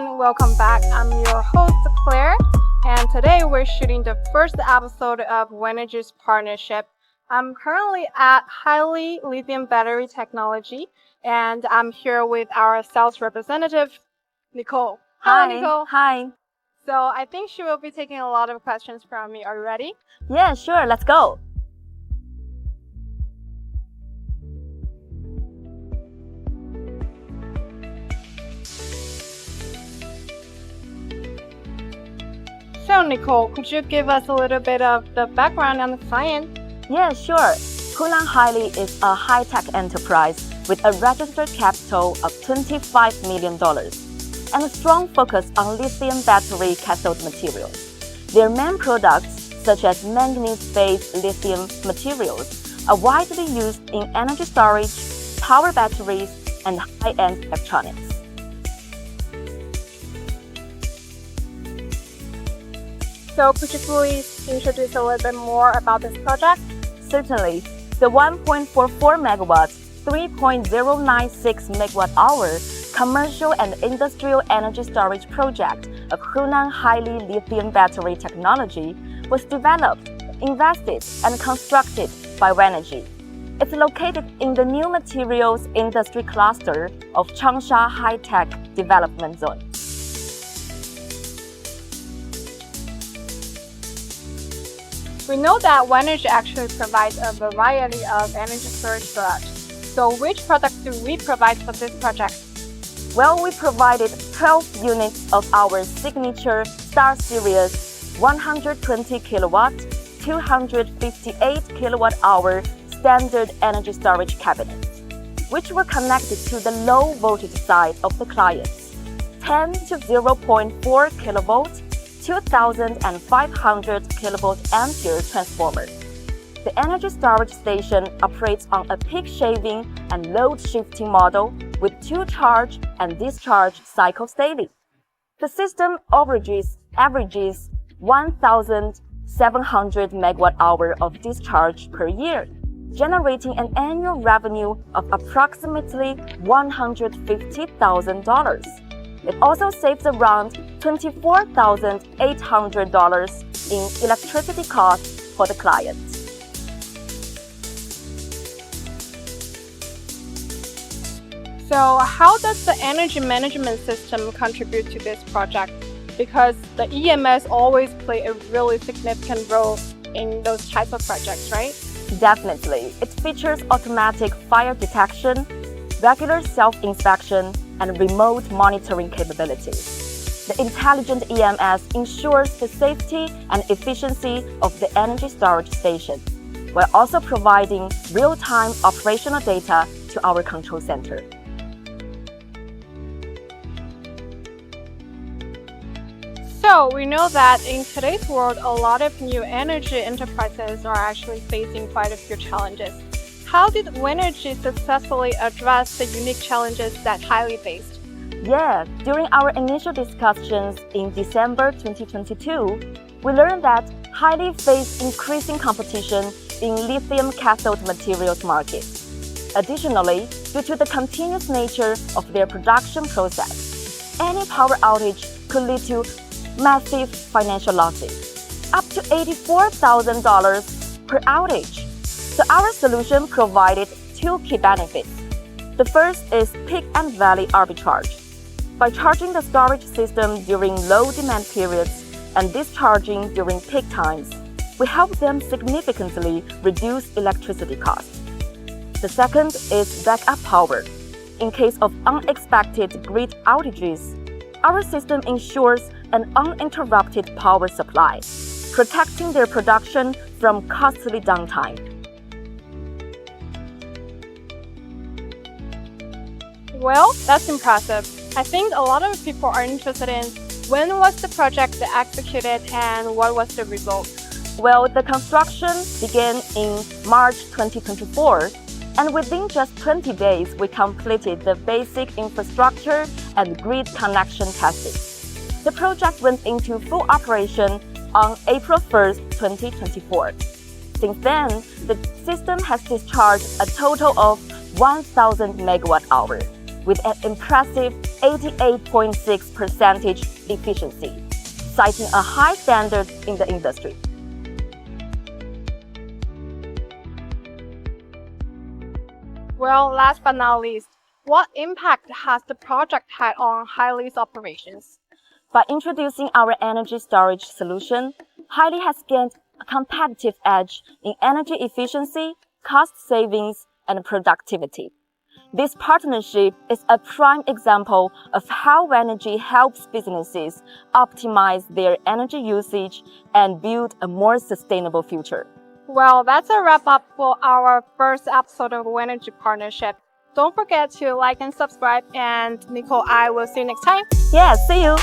everyone, welcome back. I'm your host Claire, and today we're shooting the first episode of Wenergy's partnership. I'm currently at Haili Lithium Battery Technology, and I'm here with our sales representative, Nicole. Hi, Nicole. Hi. So I think she will be taking a lot of questions from me. Are you ready? Yeah, sure. Let's go. So Nicole, could you give us a little bit of the background on the client? Yeah, sure. Haili is a high-tech enterprise with a registered capital of $25 million and a strong focus on lithium battery cathode materials. Their main products, such as manganese-based lithium materials, are widely used in energy storage, power batteries, and high-end electronics. So could you please introduce a little bit more about this project? Certainly, the 1.44 megawatts, 3.096 megawatt-hour commercial and industrial energy storage project of Haili Lithium Battery Technology was developed, invested, and constructed by Wenergy. It's located in the New Materials Industry Cluster of Changsha High-Tech Development Zone. We know that Wenergy actually provides a variety of energy storage products. So which products do we provide for this project? Well, we provided 12 units of our signature Star Series 120 kilowatt, 258 kilowatt-hour standard energy storage cabinets, which were connected to the low voltage side of the clients, 10 to 0.4 kilovolt, 2,500 kilovolt ampere transformer. The energy storage station operates on a peak shaving and load shifting model with 2 charge and discharge cycles daily. The system averages 1,700 megawatt-hour of discharge per year, generating an annual revenue of approximately $150,000. It also saves around $24,800 in electricity costs for the client. So how does the energy management system contribute to this project? Because the EMS always play a really significant role in those types of projects, right? Definitely. It features automatic fire detection, regular self-inspection, and remote monitoring capabilities. The intelligent EMS ensures the safety and efficiency of the energy storage station, while also providing real-time operational data to our control center. So we know that in today's world, a lot of new energy enterprises are actually facing quite a few challenges. How did Wenergy successfully address the unique challenges that Haili faced? Yeah, during our initial discussions in December 2022, we learned that Haili faced increasing competition in lithium cathode materials market. Additionally, due to the continuous nature of their production process, any power outage could lead to massive financial losses, up to $84,000 per outage. So our solution provided 2 key benefits. The first is peak and valley arbitrage. By charging the storage system during low demand periods and discharging during peak times, we help them significantly reduce electricity costs. The second is backup power. In case of unexpected grid outages, our system ensures an uninterrupted power supply, protecting their production from costly downtime. Well, that's impressive. I think a lot of people are interested in when was the project executed and what was the result? Well, the construction began in March 2024, and within just 20 days, we completed the basic infrastructure and grid connection testing. The project went into full operation on April 1st, 2024. Since then, the system has discharged a total of 1,000 megawatt-hour, with an impressive 88.6% efficiency, citing a high standard in the industry. Well, last but not least, what impact has the project had on Haili's operations? By introducing our energy storage solution, Haili has gained a competitive edge in energy efficiency, cost savings, and productivity. This partnership is a prime example of how Wenergy helps businesses optimize their energy usage and build a more sustainable future. Well, that's a wrap up for our first episode of Wenergy Partnership. Don't forget to like and subscribe, and Nicole, I will see you next time. Yeah, see you!